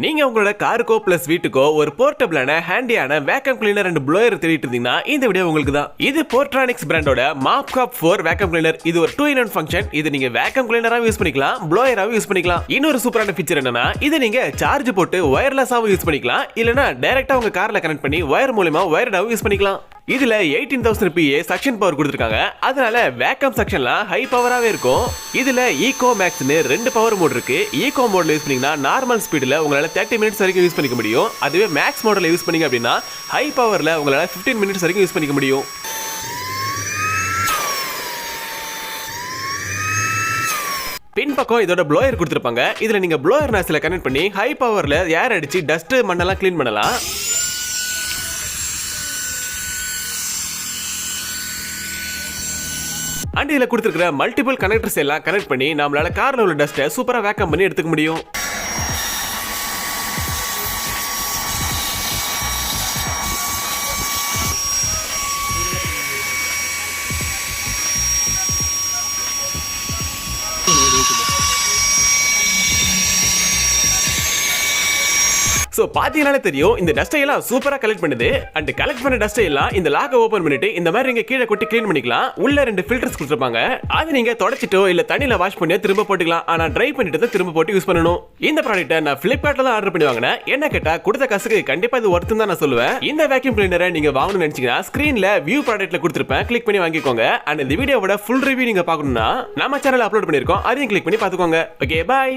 நீங்க உங்களோட காருக்கோ பிளஸ் வீட்டுக்கோ ஒரு போர்ட்டபிளான ஹேண்டியான வேக்கம் கிளீனர் அண்ட் ப்ளோயர் தேடிட்டு இருந்தீங்கன்னா இந்த வீடியோ உங்களுக்கு தான். இது போர்ட்ரானிக்ஸ் பிராண்டோட மாப்காப் 4 வேக்கம் கிளீனர். இது ஒரு 2-in-1 ஃபங்க்ஷன். இது நீங்க வேக்கம் கிளீனராவும் யூஸ் பண்ணிக்கலாம், ப்ளோயராவும் யூஸ் பண்ணிக்கலாம். இன்னொரு சூப்பரான ஃபீச்சர் என்னன்னா, இது நீங்க சார்ஜ் போட்டு வயர்லெஸ்ஸாவும் யூஸ் பண்ணிக்கலாம், இல்லனா டைரக்டா உங்க கார்ல கனெக்ட் பண்ணி வயர் மூலமா வயர்டாவும் யூஸ் பண்ணிக்கலாம். இதுல 18,000 PA சக்ஷன் பவர் கொடுத்திருக்காங்க. அதனால வேக்கம் சக்ஷன்லாம் ஹை பவராவே இருக்கும். இதுல ஈகோ மேக்ஸ்னு 2 பவர் மோட் இருக்கு. ஈகோ மோட்ல யூஸ் பண்ணீங்கன்னா நார்மல் ஸ்பீடுல உங்களால 30 மினிட்ஸ் வரைக்கும் யூஸ் பண்ணிக்க முடியும். அதுவே மேக்ஸ் மோட்ல யூஸ் பண்ணீங்க அப்படின்னா ஹை பவர்ல உங்களால 15 மினிட்ஸ் வரைக்கும் யூஸ் பண்ணிக்க முடியும். பின்பக்கம் இதோட ப்ளோயர் கொடுத்திருப்பாங்க. இதுல நீங்க ப்ளோயர் நாஸ்ல கனெக்ட் பண்ணி ஹை பவர்ல ஏர் அடிச்சு டஸ்ட் மண்ணெல்லாம் கிளீன் பண்ணலாம். அண்ட் இதுல கொடுத்திருக்கிற மல்டிபிள் கனெக்டர்ஸ் எல்லாம் கனெக்ட் பண்ணி நம்மளால கார்ல உள்ள டஸ்ட்டை சூப்பரா வேக்கம் பண்ணி எடுத்துக்க முடியும். சோ பாத்தீங்கனாலே தெரியும் இந்த டஸ்ட் எல்லாம் சூப்பரா கலெக்ட் பண்ணுது. அண்ட் கலெக்ட் பண்ண டஸ்ட் எல்லாம் இந்த லாக்க ஓபன் பண்ணிட்டு இந்த மாதிரி நீங்க கீழே கொட்டி க்ளீன் பண்ணிக்கலாம். உள்ள 2 ஃபில்டர்ஸ் கொடுத்திருப்பாங்க. அது நீங்க தொடச்சிட்டோ இல்ல தண்ணில வாஷ் பண்ணி திரும்ப போட்டுக்கலாம். ஆனா ட்ரை பண்ணிட்டு தான் திரும்ப போட்டு யூஸ் பண்ணனும். இந்த ப்ராடக்ட்டை நான் Flipkartல தான் ஆர்டர் பண்ணி வாங்குனேன். என்ன கேட்டா கொடுத்த காசுக்கு கண்டிப்பா இது வொர்த் தான் நான் சொல்லுவேன். இந்த வேக்யூம் கிளீனரை நீங்க வாங்கணும்னு நினைச்சீங்கன்னா ஸ்கிரீன்ல வியூ ப்ராடக்ட்ல கொடுத்திருப்பேன், கிளிக் பண்ணி வாங்கிக்கோங்க. அண்ட் இந்த வீடியோவோட ஃபுல் ரிவ்யூ நீங்க பார்க்கணும்னா நம்ம சேனல்ல அப்லோட் பண்ணிருக்கோம், அதையும் கிளிக் பண்ணி பாத்துக்கோங்க. Okay, by.